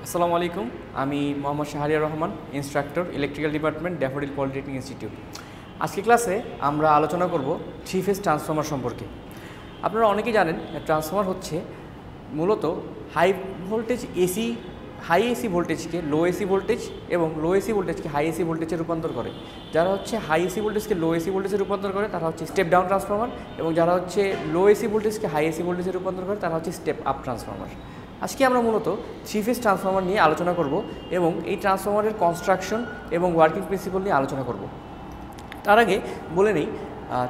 আসসালামু আলাইকুম। আমি Mohammad Shahriar Rahman, instructor, electrical department, daffodil polytechnic institute. আজকের ক্লাসে আমরা আলোচনা করব থ্রি ফেজ ট্রান্সফর্মার সম্পর্কে। আপনারা অনেকেই জানেন ট্রান্সফর্মার হচ্ছে মূলত হাই এসি ভোল্টেজকে লো এসি ভোল্টেজ এবং লো এসি ভোল্টেজকে হাই এসি ভোল্টেজে রূপান্তর করে। যারা হচ্ছে হাই এসি ভোল্টেজকে লো এসি ভোল্টেজে রূপান্তর করে তারা হচ্ছে স্টেপ ডাউন ট্রান্সফর্মার, এবং যারা হচ্ছে লো এসি ভোল্টেজকে হাই এসি ভোল্টেজে রূপান্তর করে তারা হচ্ছে স্টেপ আপ ট্রান্সফর্মার। আজকে আমরা মূলত থ্রি ফেজ ট্রান্সফর্মার নিয়ে আলোচনা করব এবং এই ট্রান্সফর্মারের কনস্ট্রাকশন এবং ওয়ার্কিং প্রিন্সিপাল নিয়ে আলোচনা করব। তার আগে বলে নেই,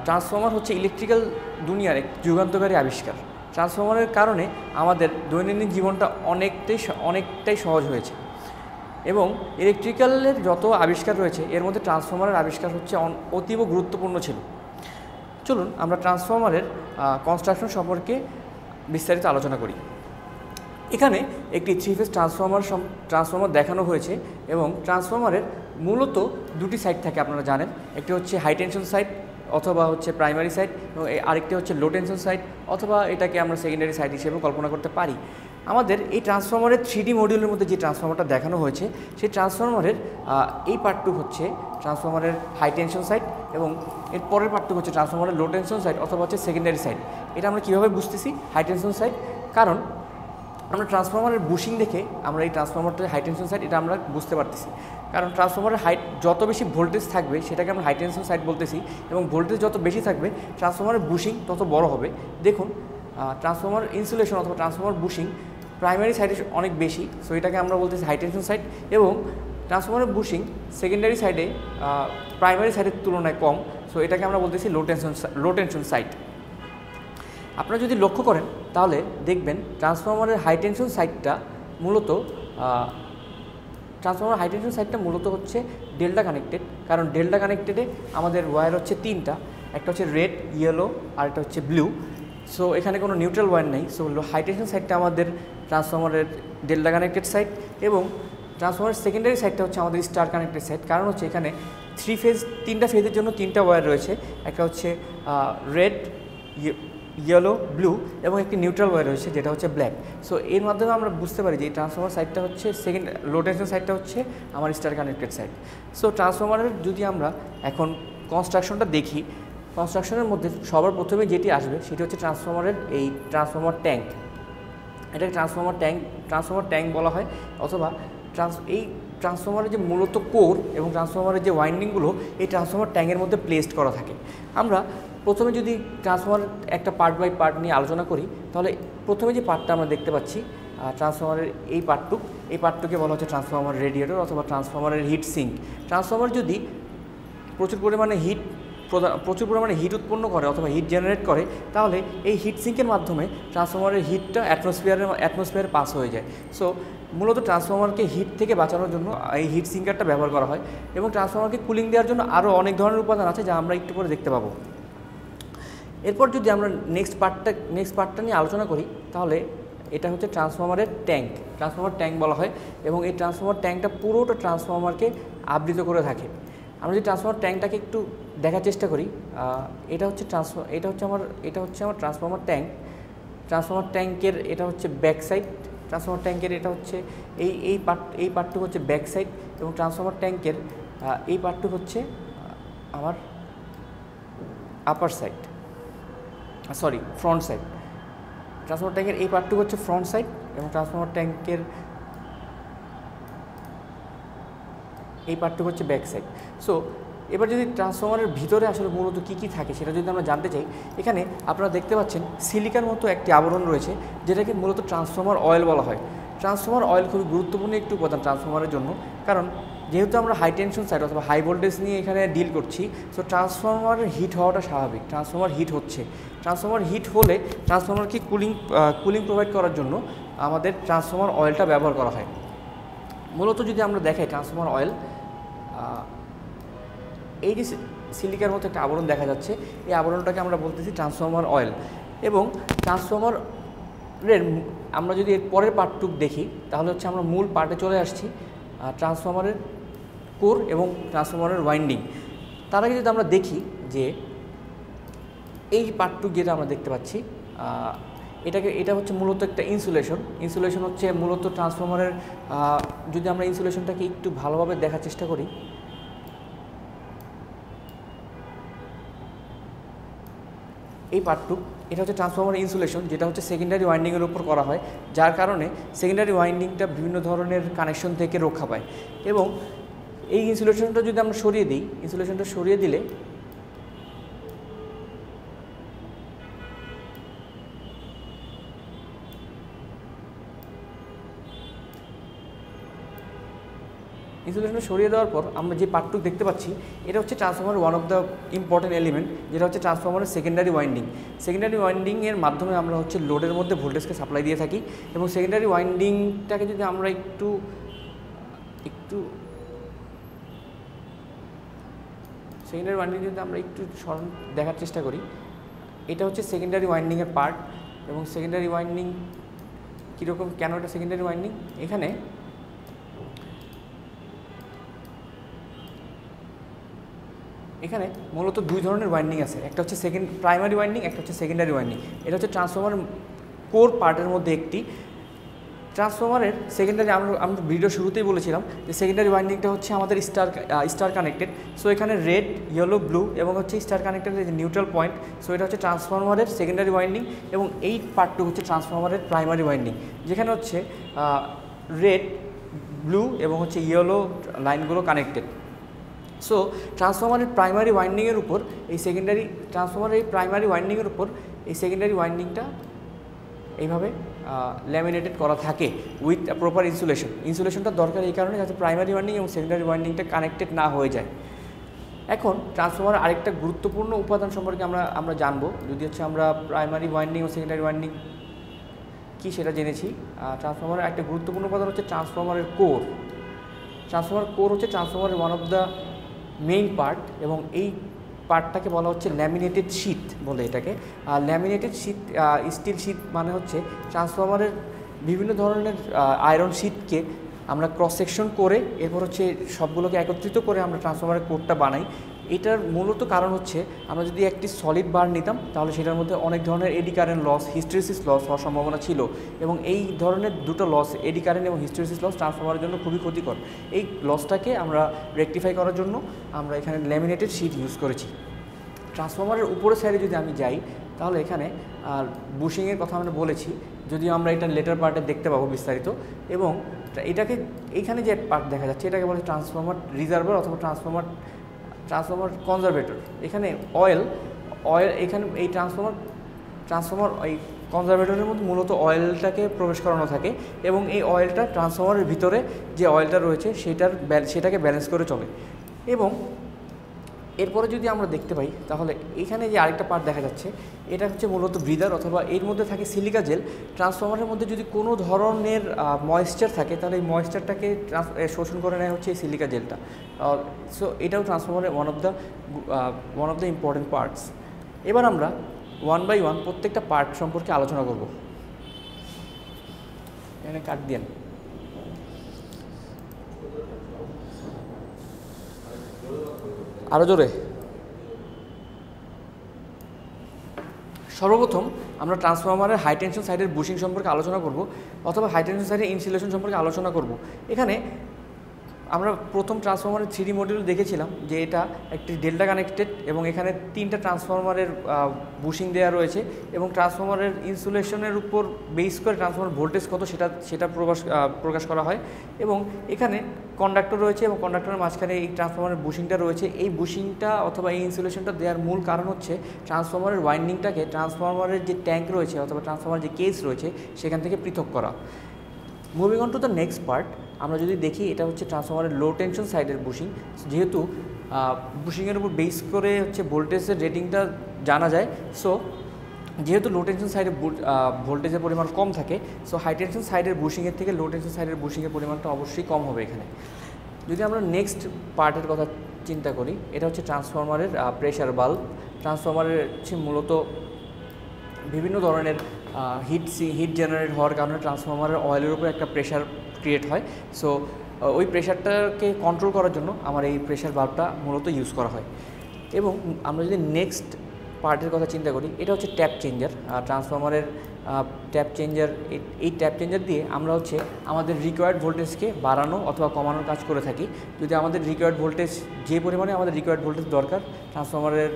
ট্রান্সফর্মার হচ্ছে ইলেকট্রিক্যাল দুনিয়ার এক যুগান্তকারী আবিষ্কার। ট্রান্সফর্মারের কারণে আমাদের দৈনন্দিন জীবনটা অনেকটাই সহজ হয়েছে, এবং ইলেকট্রিক্যালের যত আবিষ্কার রয়েছে এর মধ্যে ট্রান্সফর্মারের আবিষ্কার হচ্ছে অতীব গুরুত্বপূর্ণ ছিল। চলুন আমরা ট্রান্সফর্মারের কনস্ট্রাকশন সম্পর্কে বিস্তারিত আলোচনা করি। এখানে একটি থ্রি ফেজ ট্রান্সফর্মার দেখানো হয়েছে, এবং ট্রান্সফর্মারের মূলত দুটি সাইড থাকে আপনারা জানেন। একটি হচ্ছে হাই টেনশন সাইড অথবা হচ্ছে প্রাইমারি সাইড, এবং আরেকটি হচ্ছে লো টেনশন সাইড অথবা এটাকে আমরা সেকেন্ডারি সাইড হিসেবে কল্পনা করতে পারি। আমাদের এই ট্রান্সফর্মারের 3D মডিউলের মধ্যে যে ট্রান্সফর্মারটা দেখানো হয়েছে সেই ট্রান্সফর্মারের এই পার্টটুকু হচ্ছে ট্রান্সফর্মারের হাই টেনশন সাইড, এবং এর পরের পার্টটুকু হচ্ছে ট্রান্সফর্মারের লো টেনশন সাইড অথবা হচ্ছে সেকেন্ডারি সাইড। এটা আমরা কীভাবে বুঝতেছি হাই টেনশন সাইড? কারণ আমরা ট্রান্সফর্মারের বুশিং দেখে আমরা এই ট্রান্সফর্মারটা হাই টেনশন সাইড এটা আমরা বুঝতে পারতেছি। কারণ ট্রান্সফর্মারের হাইট যত বেশি ভোল্টেজ থাকবে সেটাকে আমরা হাই টেনশন সাইড বলতেছি, এবং ভোল্টেজ যত বেশি থাকবে ট্রান্সফর্মারের বুশিং তত বড় হবে। দেখুন, ট্রান্সফর্মার ইনসুলেশন অথবা ট্রান্সফর্মার বুশিং প্রাইমারি সাইডে অনেক বেশি, সো এটাকে আমরা বলতেছি হাই টেনশন সাইড, এবং ট্রান্সফর্মারের বুশিং সেকেন্ডারি সাইডে প্রাইমারি সাইডের তুলনায় কম, সো এটাকে আমরা বলতেছি লো টেনশন সাইড। আপনারা যদি লক্ষ্য করেন তাহলে দেখবেন ট্রান্সফর্মারের হাই টেনশন সাইডটা মূলত হচ্ছে ডেল্টা কানেক্টেড। কারণ ডেল্টা কানেক্টেডে আমাদের ওয়্যার হচ্ছে তিনটা, একটা হচ্ছে রেড, ইয়েলো আর একটা হচ্ছে ব্লু। সো এখানে কোনো নিউট্রাল ওয়্যার নেই। সো হাই টেনশন সাইডটা আমাদের ট্রান্সফর্মারের ডেল্টা কানেক্টেড সাইড, এবং ট্রান্সফর্মারের সেকেন্ডারি সাইডটা হচ্ছে আমাদের স্টার কানেক্টেড সাইড। কারণ হচ্ছে এখানে তিনটা ফেজের জন্য তিনটা ওয়্যার রয়েছে, একটা হচ্ছে রেড, ইয়েলো, ব্লু, এবং একটি নিউট্রাল ওয়্যার রয়েছে যেটা হচ্ছে ব্ল্যাক। সো এর মাধ্যমে আমরা বুঝতে পারি যে এই ট্রান্সফর্মার সাইডটা হচ্ছে লো টেনশন সাইডটা হচ্ছে আমার স্টার কানেক্টেড সাইড। সো ট্রান্সফর্মারের যদি আমরা এখন কনস্ট্রাকশনটা দেখি, কনস্ট্রাকশনের মধ্যে সবার প্রথমে যেটি আসবে সেটি হচ্ছে ট্রান্সফর্মারের এই ট্রান্সফর্মার ট্যাঙ্ক। এটাকে ট্রান্সফর্মার ট্যাঙ্ক বলা হয়, অথবা এই ট্রান্সফর্মারের যে মূলত কোর এবং ট্রান্সফর্মারের যে ওয়াইন্ডিংগুলো এই ট্রান্সফর্মার ট্যাঙ্কের মধ্যে প্লেসড করা থাকে। আমরা প্রথমে যদি ট্রান্সফর্মার একটা পার্ট বাই পার্ট নিয়ে আলোচনা করি, তাহলে প্রথমে যে পার্টটা আমরা দেখতে পাচ্ছি ট্রান্সফর্মারের এই পার্টটুকে বলা হচ্ছে ট্রান্সফর্মার রেডিয়েটর অথবা ট্রান্সফর্মারের হিট সিঙ্ক। ট্রান্সফর্মার যদি প্রচুর পরিমাণে হিট উৎপন্ন করে অথবা হিট জেনারেট করে, তাহলে এই হিট সিঙ্কের মাধ্যমে ট্রান্সফর্মারের হিটটা অ্যাটমসফিয়ারে পাস হয়ে যায়। সো মূলত ট্রান্সফর্মারকে হিট থেকে বাঁচানোর জন্য এই হিট সিঙ্কারটা ব্যবহার করা হয়, এবং ট্রান্সফর্মারকে কুলিং দেওয়ার জন্য আরও অনেক ধরনের উপাদান আছে যা আমরা একটু পরে দেখতে পাবো। এরপর যদি আমরা নেক্সট পার্টটা নিয়ে আলোচনা করি, তাহলে এটা হচ্ছে ট্রান্সফর্মারের ট্রান্সফর্মার ট্যাঙ্ক বলা হয়, এবং এই ট্রান্সফর্মার ট্যাঙ্কটা পুরোটা ট্রান্সফর্মারকে আবৃত করে থাকে। আমরা যদি ট্রান্সফর্মার ট্যাঙ্কটাকে একটু দেখার চেষ্টা করি, এটা হচ্ছে আমার ট্রান্সফর্মার ট্যাঙ্ক। ট্রান্সফর্মার ট্যাঙ্কের এটা হচ্ছে ব্যাক সাইড, ট্রান্সফর্মার ট্যাঙ্কের এটা হচ্ছে এই পার্টটুকু হচ্ছে ব্যাক সাইড, এবং ট্রান্সফর্মার ট্যাঙ্কের এই পার্টটুকু হচ্ছে আমার ফ্রন্ট সাইড। ট্রান্সফর্মার ট্যাঙ্কের এই পার্টটুকু হচ্ছে ফ্রন্ট সাইড, এবং ট্রান্সফর্মার ট্যাঙ্কের এই পার্টটুকু হচ্ছে ব্যাক সাইড। সো এবার যদি ট্রান্সফর্মারের ভিতরে আসলে মূলত কী থাকে সেটা যদি আমরা জানতে চাই, এখানে আপনারা দেখতে পাচ্ছেন সিলিকার মতো একটি আবরণ রয়েছে যেটাকে মূলত ট্রান্সফর্মার অয়েল বলা হয়। ট্রান্সফর্মার অয়েল খুবই গুরুত্বপূর্ণ একটি উপাদান ট্রান্সফর্মারের জন্য, কারণ যেহেতু আমরা হাই টেনশন সাইড অথবা হাই ভোল্টেজ নিয়ে এখানে ডিল করছি, সো ট্রান্সফর্মারের হিট হওয়াটা স্বাভাবিক। ট্রান্সফর্মার হিট হলে ট্রান্সফর্মারকে কুলিং প্রোভাইড করার জন্য আমাদের ট্রান্সফর্মার অয়েলটা ব্যবহার করা হয়। মূলত যদি আমরা দেখাই ট্রান্সফর্মার অয়েল, এই যে সিলিকার মতো একটা আবরণ দেখা যাচ্ছে, এই আবরণটাকে আমরা বলতেছি ট্রান্সফর্মার অয়েল। এবং ট্রান্সফর্মারের আমরা যদি এর পরের পার্টটুক দেখি, তাহলে হচ্ছে আমরা মূল পার্টে চলে আসছি, ট্রান্সফর্মারের কোর এবং ট্রান্সফর্মারের ওয়াইন্ডিং। তার আগে যদি আমরা দেখি যে এই পার্টটুক যেটা আমরা দেখতে পাচ্ছি, এটা হচ্ছে মূলত একটা ইনসুলেশন হচ্ছে মূলত ট্রান্সফরমারের। যদি আমরা ইনসুলেশনটাকে একটু ভালোভাবে দেখার চেষ্টা করি, এই পার্টটুক এটা হচ্ছে ট্রান্সফরমার ইনসুলেশন, যেটা হচ্ছে সেকেন্ডারি ওয়াইন্ডিংয়ের উপর করা হয়, যার কারণে সেকেন্ডারি ওয়াইন্ডিংটা বিভিন্ন ধরনের কানেকশন থেকে রক্ষা পায়। এবং এই ইনসুলেশনটা যদি আমরা সরিয়ে দিই, ইনসুলেশনটা সরিয়ে দিলে ইনসুলেশনটা সরিয়ে দেওয়ার পর আমরা যে পার্টটুক দেখতে পাচ্ছি, এটা হচ্ছে transformer one of the important element, যেটা হচ্ছে ট্রান্সফরমারের সেকেন্ডারি ওয়াইন্ডিংয়ের মাধ্যমে আমরা হচ্ছে লোডের মধ্যে ভোল্টেজকে সাপ্লাই দিয়ে থাকি। এবং সেকেন্ডারি ওয়াইন্ডিংটাকে যদি আমরা একটু সেকেন্ডারি ওয়াইন্ডিং যদি আমরা একটু স্মরণ দেখার চেষ্টা করি, এটা হচ্ছে সেকেন্ডারি ওয়াইন্ডিংয়ের পার্ট। এবং সেকেন্ডারি ওয়াইন্ডিং কীরকম, কেন এটা সেকেন্ডারি ওয়াইন্ডিং, এখানে মূলত দুই ধরনের ওয়াইন্ডিং আছে, একটা হচ্ছে প্রাইমারি ওয়াইন্ডিং, একটা হচ্ছে সেকেন্ডারি ওয়াইন্ডিং। এটা হচ্ছে ট্রান্সফরমার কোর পার্টের মধ্যে একটি। ট্রান্সফরমারের সেকেন্ডারি আমরা ভিডিও শুরুতেই বলেছিলাম যে সেকেন্ডারি ওয়াইন্ডিংটা হচ্ছে আমাদের স্টার কানেক্টেড। সো এখানে রেড, ইয়েলো, ব্লু এবং হচ্ছে স্টার কানেক্টেডের যে নিউট্রাল পয়েন্ট, সো এটা হচ্ছে ট্রান্সফরমারের সেকেন্ডারি ওয়াইন্ডিং। এবং এই পার্টটুকু হচ্ছে ট্রান্সফরমারের প্রাইমারি ওয়াইন্ডিং, যেখানে হচ্ছে রেড, ব্লু এবং হচ্ছে ইয়েলো লাইনগুলো কানেক্টেড। সো ট্রান্সফরমারের প্রাইমারি ওয়াইন্ডিংয়ের উপর এই প্রাইমারি ওয়াইন্ডিংয়ের উপর এই সেকেন্ডারি ওয়াইন্ডিংটা এইভাবে ল্যামিনেটেড করা থাকে উইথ প্রপার ইনসুলেশনটা দরকার এই কারণে, যাতে প্রাইমারি ওয়াইন্ডিং এবং সেকেন্ডারি ওয়াইন্ডিংটা কানেক্টেড না হয়ে যায়। এখন ট্রান্সফরমারের আরেকটা গুরুত্বপূর্ণ উপাদান সম্পর্কে আমরা জানবো। যদি হচ্ছে আমরা প্রাইমারি ওয়াইন্ডিং ও সেকেন্ডারি ওয়াইন্ডিং কী সেটা জেনেছি, ট্রান্সফরমারের একটা গুরুত্বপূর্ণ উপাদান হচ্ছে ট্রান্সফরমারের কোর। ট্রান্সফরমার কোর হচ্ছে ট্রান্সফরমারের one of the main part, এবং এই পার্টটাকে বলা হচ্ছে ল্যামিনেটেড শীট বলে এটাকে। ল্যামিনেটেড শীট, স্টিল শীট মানে হচ্ছে ট্রান্সফরমারের বিভিন্ন ধরনের আয়রন শীটকে আমরা ক্রস সেকশন করে এরপর হচ্ছে সবগুলোকে একত্রিত করে আমরা ট্রান্সফরমারের কোরটা বানাই। এটার মূলত কারণ হচ্ছে আমরা যদি একটি সলিড বার নিতাম তাহলে সেটার মধ্যে অনেক ধরনের eddy current loss, hysteresis loss হওয়ার সম্ভাবনা ছিল, এবং এই ধরনের দুটো লস, এডি কারেন্ট এবং হিস্টেরিসিস লস, ট্রান্সফরমারের জন্য খুবই ক্ষতিকর। এই লসটাকে আমরা রেকটিফাই করার জন্য আমরা এখানে ল্যামিনেটেড শীট ইউজ করেছি। ট্রান্সফরমারের উপরের সাইডে যদি আমি যাই তাহলে এখানে বুশিংয়ের কথা আমরা বলেছি, যদিও আমরা এটা লেটার পার্টে দেখতে পাবো বিস্তারিত। এবং এটাকে এইখানে যে পার্ট দেখা যাচ্ছে এটাকে বলে ট্রান্সফরমার রিজার্ভার অথবা ট্রান্সফরমার কনজারভেটর। এখানে অয়েল এখানে এই ট্রান্সফরমার এই কনজারভেটরের মধ্যে মূলত অয়েলটাকে প্রবেশ করানো থাকে, এবং এই অয়েলটা ট্রান্সফরমারের ভিতরে যে অয়েলটা রয়েছে সেটাকে ব্যালেন্স করে চলে। এবং এরপরে যদি আমরা দেখতে পাই তাহলে এখানে যে আরেকটা পার্ট দেখা যাচ্ছে এটা হচ্ছে মূলত ব্রিদার, অথবা এর মধ্যে থাকে সিলিকা জেল। ট্রান্সফরমারের মধ্যে যদি কোনো ধরনের ময়েশ্চার থাকে তাহলে এই ময়েশ্চারটাকে শোষণ করে নেয় হচ্ছে এই সিলিকা জেলটা। সো এটাও ট্রান্সফরমারের one of the important parts. এবার আমরা ওয়ান বাই ওয়ান প্রত্যেকটা পার্ট সম্পর্কে আলোচনা করব। এখানে কাট দেন। আরও জোরে। সর্বপ্রথম আমরা ট্রান্সফরমারের হাই টেনশন সাইডের বুশিং সম্পর্কে আলোচনা করব, অথবা হাই টেনশন সাইডের ইনসুলেশন সম্পর্কে আলোচনা করব। এখানে আমরা প্রথম ট্রান্সফরমারের 3D মডিউল দেখেছিলাম যে এটা একটি ডেল্টা কানেক্টেড, এবং এখানে 3টা ট্রান্সফরমারের বুশিং দেওয়া রয়েছে, এবং ট্রান্সফরমারের ইনসুলেশনের উপর বেস করে ট্রান্সফরমার ভোল্টেজ কত সেটা প্রকাশ করা হয়। এবং এখানে কন্ডাক্টর রয়েছে, এবং কন্ডাক্টরের মাঝখানে এই ট্রান্সফরমারের বুশিংটা রয়েছে। এই বুশিংটা অথবা এই ইনসুলেশনটা দেওয়ার মূল কারণ হচ্ছে ট্রান্সফরমারের ওয়াইন্ডিংটাকে ট্রান্সফরমারের যে ট্যাঙ্ক রয়েছে অথবা ট্রান্সফরমারের যে কেস রয়েছে সেখান থেকে পৃথক করা। Moving on to the next part, আমরা যদি দেখি এটা হচ্ছে ট্রান্সফরমারের লো টেনশন সাইডের বুশিং। যেহেতু বুশিংয়ের উপর বেস করে হচ্ছে ভোল্টেজের রেটিংটা জানা যায়, সো যেহেতু লো টেনশন সাইডে ভোল্টেজের পরিমাণ কম থাকে, সো হাই টেনশন সাইডের বুশিংয়ের থেকে লো টেনশন সাইডের বুশিংয়ের পরিমাণটা অবশ্যই কম হবে এখানে। যদি আমরা নেক্সট পার্টের কথা চিন্তা করি, এটা হচ্ছে ট্রান্সফরমারের প্রেশার বাল্ব। ট্রান্সফরমারের হচ্ছে মূলত বিভিন্ন ধরনের হিট জেনারেট হওয়ার কারণে ট্রান্সফরমারের অয়েলের উপর একটা প্রেশার ক্রিয়েট হয়। সো ওই প্রেশারটাকে কন্ট্রোল করার জন্য আমার এই প্রেশার বাল্বটা মূলত ইউজ করা হয়। এবং আমরা যদি নেক্সট পার্টের কথা চিন্তা করি, এটা হচ্ছে ট্যাপ চেঞ্জার। ট্রান্সফরমারের ট্যাপ চেঞ্জার, এই ট্যাপ চেঞ্জার দিয়ে আমরা হচ্ছে আমাদের রিকোয়ার্ড ভোল্টেজকে বাড়ানো অথবা কমানোর কাজ করে থাকি। যদি আমাদের রিকোয়ার্ড ভোল্টেজ যে পরিমাণে আমাদের রিকোয়ার্ড ভোল্টেজ দরকার, ট্রান্সফরমারের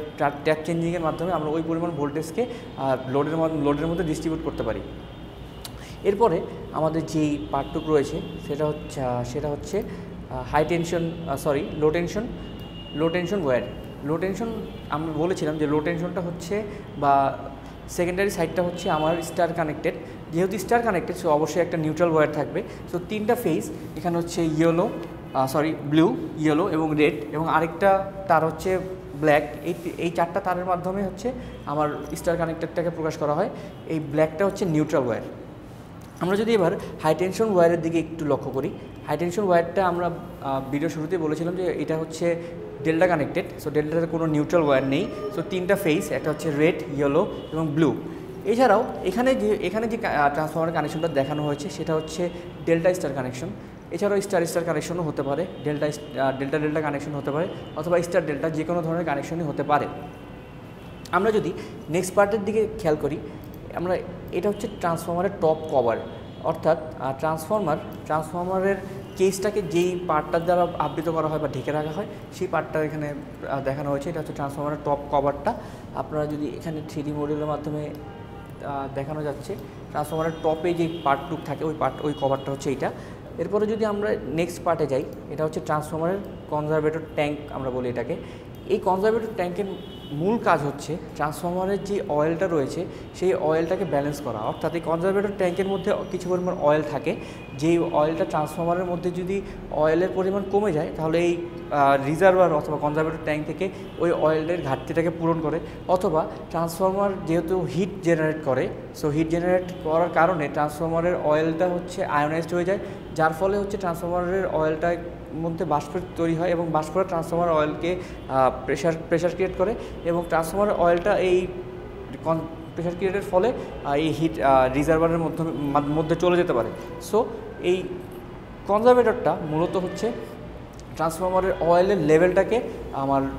ট্যাপ চেঞ্জিংয়ের মাধ্যমে আমরা ওই পরিমাণ ভোল্টেজকে লোডের মধ্যে ডিস্ট্রিবিউট করতে পারি। এরপরে আমাদের যেই পার্টটুক রয়েছে সেটা হচ্ছে low tension wire. Low tension আমরা বলেছিলাম যে লো টেনশনটা হচ্ছে বা সেকেন্ডারি সাইডটা হচ্ছে আমার স্টার কানেক্টেড। যেহেতু স্টার কানেক্টেড, সো অবশ্যই একটা নিউট্রাল ওয়্যার থাকবে। সো 3টা ফেজ, এখানে হচ্ছে ব্লু, ইয়েলো এবং রেড, এবং আরেকটা তার হচ্ছে ব্ল্যাক। এই 4টা তারের মাধ্যমে হচ্ছে আমার স্টার কানেক্টেডটাকে প্রকাশ করা হয়। এই ব্ল্যাকটা হচ্ছে নিউট্রাল ওয়্যার। আমরা যদি এবার হাই টেনশন ওয়্যারের দিকে একটু লক্ষ্য করি, হাই টেনশন ওয়্যারটা আমরা ভিডিও শুরুতেই বলেছিলাম যে এটা হচ্ছে ডেল্টা কানেক্টেড। সো ডেল্টাতে কোনো নিউট্রাল ওয়্যার নেই। সো 3টা ফেজ, একটা হচ্ছে রেড, ইয়েলো এবং ব্লু। এছাড়াও এখানে যে ট্রান্সফরমার কানেকশনটা দেখানো হয়েছে সেটা হচ্ছে ডেল্টা স্টার কানেকশন। এছাড়াও স্টার কানেকশনও হতে পারে, ডেল্টা কানেকশন হতে পারে, অথবা স্টার ডেল্টা, যে কোনো ধরনের কানেকশনই হতে পারে। আমরা যদি নেক্সট পার্টের দিকে খেয়াল করি, এটা হচ্ছে ট্রান্সফরমারের টপ কভার, অর্থাৎ ট্রান্সফরমারের কেসটাকে যেই পার্টটার দ্বারা আবৃত করা হয় বা ঢেকে রাখা হয়, সেই পার্টটা এখানে দেখানো হয়েছে। এটা হচ্ছে ট্রান্সফরমারের টপ কভারটা। আপনারা যদি এখানে 3D মডেলের মাধ্যমে দেখানো যাচ্ছে, ট্রান্সফরমারের টপে যে পার্টটুক থাকে ওই কভারটা হচ্ছে এইটা। এরপরে যদি আমরা নেক্সট পার্টে যাই, এটা হচ্ছে ট্রান্সফরমারের কনজারভেটর ট্যাঙ্ক আমরা বলি এটাকে। এই কনজারভেটর ট্যাঙ্কের মূল কাজ হচ্ছে ট্রান্সফরমারের যে অয়েলটা রয়েছে সেই অয়েলটাকে ব্যালেন্স করা। অর্থাৎ এই কনজারভেটর ট্যাঙ্কের মধ্যে কিছু পরিমাণ অয়েল থাকে, যেই অয়েলটা ট্রান্সফরমারের মধ্যে যদি অয়েলের পরিমাণ কমে যায়, তাহলে এই রিজার্ভার অথবা কনজারভেটর ট্যাঙ্ক থেকে ওই অয়েলের ঘাটতিটাকে পূরণ করে। অথবা ট্রান্সফরমার যেহেতু হিট জেনারেট করে, সো হিট জেনারেট করার কারণে ট্রান্সফরমারের অয়েলটা হচ্ছে আয়োনাইজড হয়ে যায়, যার ফলে হচ্ছে ট্রান্সফরমারের অয়েলটা মধ্যে বাষ্প তৈরি হয়, এবং বাষ্পটা ট্রান্সফরমার অয়েলকে প্রেশার ক্রিয়েট করে, এবং ট্রান্সফরমার অয়েলটা এই প্রেশার ক্রিয়েটের ফলে এই হিট রিজার্ভারের মধ্যে চলে যেতে পারে। সো এই কনজারভেটরটা মূলত হচ্ছে ট্রান্সফরমারের অয়েলের লেভেলটাকে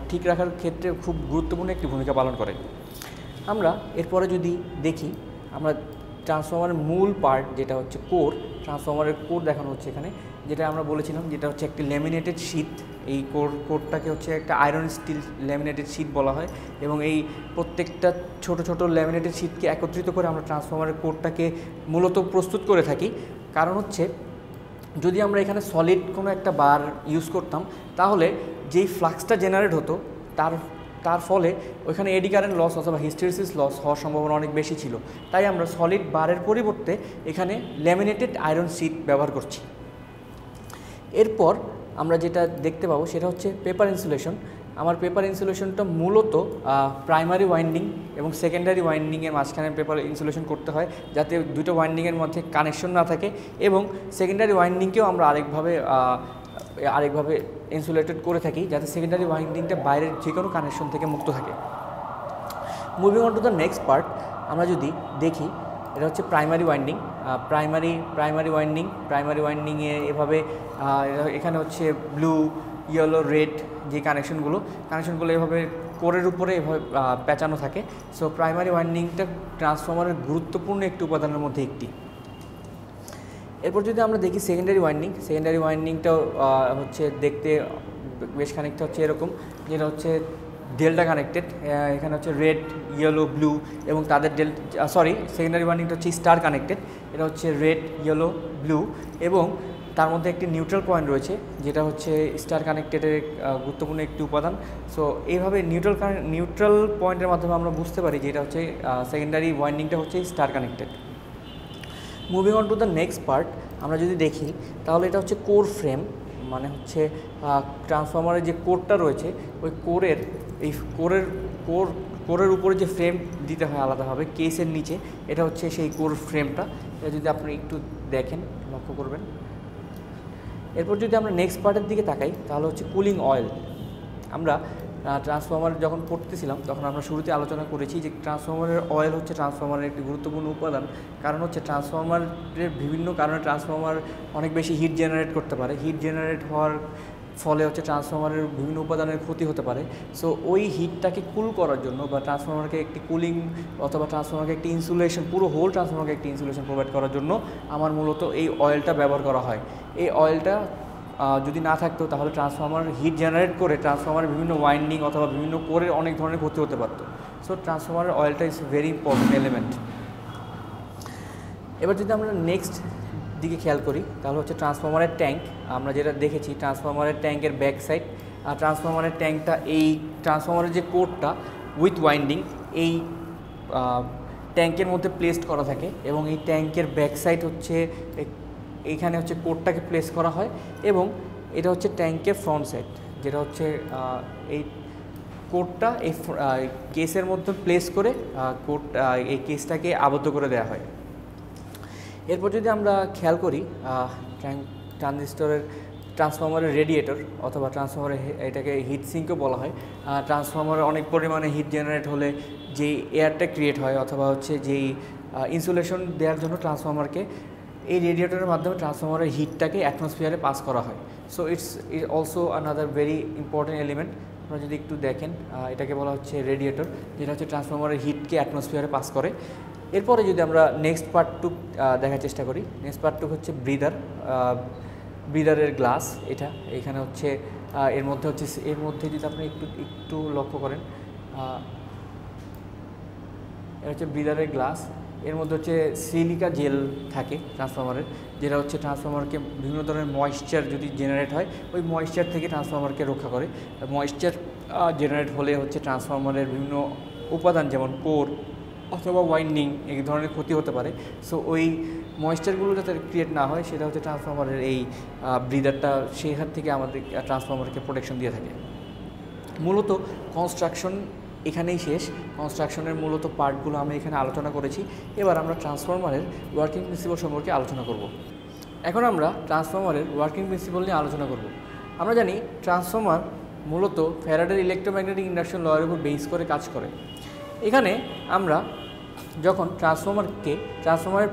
ঠিক রাখার ক্ষেত্রে খুব গুরুত্বপূর্ণ একটি ভূমিকা পালন করে। আমরা এরপরে যদি দেখি, আমরা ট্রান্সফরমারের মূল পার্ট যেটা হচ্ছে ট্রান্সফরমারের কোর দেখানো হচ্ছে এখানে, যেটা আমরা বলেছিলাম যেটা হচ্ছে একটি ল্যামিনেটেড শীট। এই কোরটাকে হচ্ছে একটা আয়রন স্টিল ল্যামিনেটেড শীট বলা হয়, এবং এই প্রত্যেকটা ছোট ল্যামিনেটেড শীটকে একত্রিত করে আমরা ট্রান্সফরমারের কোরটাকে মূলত প্রস্তুত করে থাকি। কারণ হচ্ছে যদি আমরা এখানে সলিড কোনো একটা বার ইউজ করতাম, তাহলে যেই ফ্লাক্সটা জেনারেট হতো তার ফলে ওইখানে এডি কারেন্ট লস অথবা হিস্টেরিসিস লস হওয়ার সম্ভাবনা অনেক বেশি ছিল। তাই আমরা সলিড বারের পরিবর্তে এখানে ল্যামিনেটেড আয়রন শীট ব্যবহার করছি। এরপর আমরা যেটা দেখতে পাবো সেটা হচ্ছে পেপার ইনসুলেশন। আমার পেপার ইনসুলেশনটা মূলত প্রাইমারি ওয়াইন্ডিং এবং সেকেন্ডারি ওয়াইন্ডিংয়ের মাঝখানে পেপার ইনসুলেশন করতে হয়, যাতে দুটো ওয়াইন্ডিংয়ের মধ্যে কানেকশন না থাকে, এবং সেকেন্ডারি ওয়াইন্ডিংকেও আমরা আরেকভাবে ইনসুলেটেড করে থাকি, যাতে সেকেন্ডারি ওয়াইন্ডিংটা বাইরের যে কোনো কানেকশন থেকে মুক্ত থাকে। Moving on to the next part, আমরা যদি দেখি, এটা হচ্ছে প্রাইমারি ওয়াইন্ডিং। প্রাইমারি ওয়াইন্ডিংয়ে এভাবে এখানে হচ্ছে ব্লু, ইয়েলো, রেড যে কানেকশনগুলো এভাবে কোরের উপরে এভাবে পেঁচানো থাকে। সো প্রাইমারি ওয়াইন্ডিংটা ট্রান্সফরমারের গুরুত্বপূর্ণ একটি উপাদানের মধ্যে একটি। এরপর যদি আমরা দেখি সেকেন্ডারি ওয়াইন্ডিংটাও হচ্ছে দেখতে বেশ খানিকটা হচ্ছে এরকম, যেটা হচ্ছে ডেল্টা কানেক্টেড। এখানে হচ্ছে রেড, ইয়েলো, ব্লু, এবং তাদের সেকেন্ডারি ওয়াইন্ডিংটা হচ্ছে স্টার কানেক্টেড। এটা হচ্ছে রেড, ইয়েলো, ব্লু, এবং তার মধ্যে একটি নিউট্রাল পয়েন্ট রয়েছে, যেটা হচ্ছে স্টার কানেক্টেডের গুরুত্বপূর্ণ একটি উপাদান। সো এইভাবে নিউট্রাল পয়েন্টের মাধ্যমে আমরা বুঝতে পারি যে এটা হচ্ছে সেকেন্ডারি ওয়াইন্ডিংটা হচ্ছে star connected. Moving on to the next part, আমরা যদি দেখি তাহলে এটা হচ্ছে কোর ফ্রেম, মানে হচ্ছে ট্রান্সফরমারের যে কোরটা রয়েছে ওই কোরের উপরে যে ফ্রেম দিতে হয় আলাদাভাবে কেসের নিচে, এটা হচ্ছে সেই কোর ফ্রেমটা। এটা যদি আপনি একটু দেখেন, লক্ষ্য করবেন। এরপর যদি আমরা নেক্সট পার্টের দিকে তাকাই, তাহলে হচ্ছে কুলিং অয়েল। আমরা ট্রান্সফরমার যখন পড়তেছিলাম তখন আমরা শুরুতে আলোচনা করেছি যে ট্রান্সফরমারের অয়েল হচ্ছে ট্রান্সফরমারের একটি গুরুত্বপূর্ণ উপাদান। কারণ হচ্ছে ট্রান্সফরমারের বিভিন্ন কারণে ট্রান্সফরমার অনেক বেশি হিট জেনারেট করতে পারে। হিট জেনারেট হওয়ার ফলে হচ্ছে ট্রান্সফরমারের বিভিন্ন উপাদানের ক্ষতি হতে পারে। সো ওই হিটটাকে কুল করার জন্য বা ট্রান্সফরমারকে একটি কুলিং অথবা ট্রান্সফরমারকে একটি ইনসুলেশন, পুরো হোল ট্রান্সফরমারকে একটি ইনসুলেশন প্রোভাইড করার জন্য আমার মূলত এই অয়েলটা ব্যবহার করা হয়। এই অয়েলটা যদি না থাকতো তাহলে ট্রান্সফরমার হিট জেনারেট করে ট্রান্সফরমারের বিভিন্ন ওয়াইন্ডিং অথবা বিভিন্ন কোরের অনেক ধরনের ক্ষতি হতে পারতো। সো ট্রান্সফরমারের অয়েলটা ইজ ভেরি ইম্পর্টেন্ট এলিমেন্ট। এবার যদি আমরা নেক্সট দিকে খেয়াল করি তাহলে হচ্ছে ট্রান্সফরমারের ট্যাঙ্ক। আমরা যেটা দেখেছি ট্রান্সফরমারের ট্যাঙ্কের ব্যাক সাইড, আর ট্রান্সফরমারের ট্যাঙ্কটা এই ট্রান্সফরমারের যে কোরটা উইথ ওয়াইন্ডিং এই ট্যাঙ্কের মধ্যে প্লেসড করা থাকে, এবং এই ট্যাঙ্কের ব্যাক সাইড হচ্ছে এইখানে হচ্ছে কোরটাকে প্লেস করা হয়, এবং এটা হচ্ছে ট্যাঙ্কের ফ্রন্ট সাইড, যেটা হচ্ছে এই কোরটা এই কেসের মধ্যে প্লেস করে কোর এই কেসটাকে আবদ্ধ করে দেওয়া হয়। এরপর যদি আমরা খেয়াল করি ট্রান্সফরমারের রেডিয়েটর অথবা ট্রান্সফরমারের এটাকে হিট সিঙ্কও বলা হয়। ট্রান্সফরমারে অনেক পরিমাণে হিট জেনারেট হলে যেই এয়ারটা ক্রিয়েট হয় অথবা হচ্ছে যেই ইনসুলেশন দেওয়ার জন্য ট্রান্সফরমারকে এই রেডিয়েটরের মাধ্যমে ট্রান্সফরমারের হিটটাকে অ্যাটমসফিয়ারে পাস করা হয়। So it's also another very important element. আপনারা যদি একটু দেখেন এটাকে বলা হচ্ছে রেডিয়েটর, যেটা হচ্ছে ট্রান্সফরমারের হিটকে অ্যাটমসফিয়ারে পাস করে। এরপরে যদি আমরা নেক্সট পার্ট টু দেখার চেষ্টা করি, নেক্সট পার্ট টু হচ্ছে ব্রিদারের গ্লাস। এখানে হচ্ছে এর মধ্যে যদি আপনি একটু লক্ষ্য করেন, এটা হচ্ছে ব্রিদারের গ্লাস। এর মধ্যে হচ্ছে সিলিকা জেল থাকে ট্রান্সফরমারের, যেটা হচ্ছে ট্রান্সফরমারকে বিভিন্ন ধরনের ময়েশ্চার যদি জেনারেট হয় ওই ময়েশ্চার থেকে ট্রান্সফরমারকে রক্ষা করে। ময়েশ্চার জেনারেট হলে হচ্ছে ট্রান্সফরমারের বিভিন্ন উপাদান যেমন কোর অথবা ওয়াইন্ডিং এই ধরনের ক্ষতি হতে পারে। সো ওই ময়েশ্চারগুলো যাতে ক্রিয়েট না হয় সেটা হচ্ছে ট্রান্সফরমারের এই ব্রিদারটা সেই হাত থেকে আমাদের ট্রান্সফরমারকে প্রোটেকশন দিয়ে থাকে। মূলত কনস্ট্রাকশন এখানেই শেষ। কনস্ট্রাকশনের মূলত পার্টগুলো আমি এখানে আলোচনা করেছি। এবার আমরা ট্রান্সফরমারের ওয়ার্কিং প্রিন্সিপাল সম্পর্কে আলোচনা করব। এখন আমরা ট্রান্সফরমারের ওয়ার্কিং প্রিন্সিপাল নিয়ে আলোচনা করব। আমরা জানি ট্রান্সফরমার মূলত ফ্যারাডের ইলেকট্রোম্যাগনেটিক ইন্ডাকশন লয়ের উপর বেস করে কাজ করে। এখানে আমরা যখন ট্রান্সফরমারের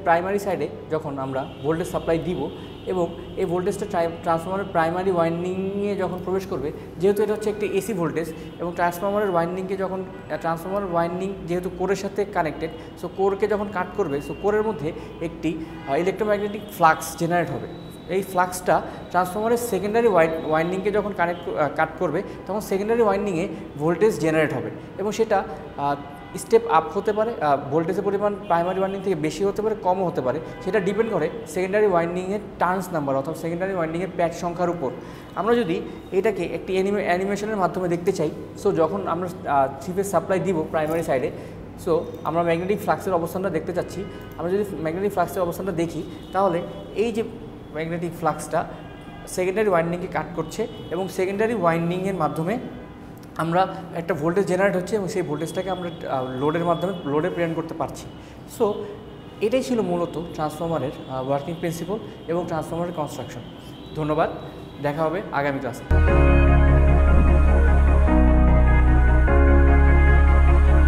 প্রাইমারি সাইডে যখন আমরা ভোল্টেজ সাপ্লাই দিব এবং এই ভোল্টেজটা ট্রান্সফরমারের প্রাইমারি ওয়াইন্ডিংয়ে যখন প্রবেশ করবে, যেহেতু এটা হচ্ছে একটি এসি ভোল্টেজ এবং ট্রান্সফরমারের ওয়াইন্ডিং যেহেতু কোরের সাথে কানেক্টেড, সো কোরকে যখন কাট করবে, সো কোরের মধ্যে একটি ইলেকট্রোম্যাগনেটিক ফ্লাক্স জেনারেট হবে। এই ফ্লাক্সটা ট্রান্সফরমারের সেকেন্ডারি ওয়াইন্ডিংকে যখন কাট করবে তখন সেকেন্ডারি ওয়াইন্ডিংয়ে ভোল্টেজ জেনারেট হবে, এবং সেটা স্টেপ আপ হতে পারে, ভোল্টেজের পরিমাণ প্রাইমারি ওয়াইন্ডিং থেকে বেশি হতে পারে, কমও হতে পারে। সেটা ডিপেন্ড করে সেকেন্ডারি ওয়াইন্ডিংয়ের টার্নস নাম্বার অথবা সেকেন্ডারি ওয়াইন্ডিংয়ের প্যাচ সংখ্যার উপর। আমরা যদি এটাকে একটি অ্যানিমেশনের মাধ্যমে দেখতে চাই, সো যখন আমরা 3 ফেজ সাপ্লাই দিব প্রাইমারি সাইডে, সো আমরা ম্যাগনেটিক ফ্লাক্সের অবস্থানটা দেখতে চাচ্ছি। আমরা যদি ম্যাগনেটিক ফ্লাক্সের অবস্থানটা দেখি তাহলে এই যে ম্যাগনেটিক ফ্লাক্সটা সেকেন্ডারি ওয়াইন্ডিংকে কাট করছে এবং সেকেন্ডারি ওয়াইন্ডিংয়ের মাধ্যমে আমরা একটা ভোল্টেজ জেনারেট হচ্ছে এবং সেই ভোল্টেজটাকে আমরা লোডে প্রেরণ করতে পারছি। সো এটাই ছিল মূলত ট্রান্সফরমারের ওয়ার্কিং প্রিন্সিপাল এবং ট্রান্সফরমারের কনস্ট্রাকশন। ধন্যবাদ, দেখা হবে আগামী ক্লাসে।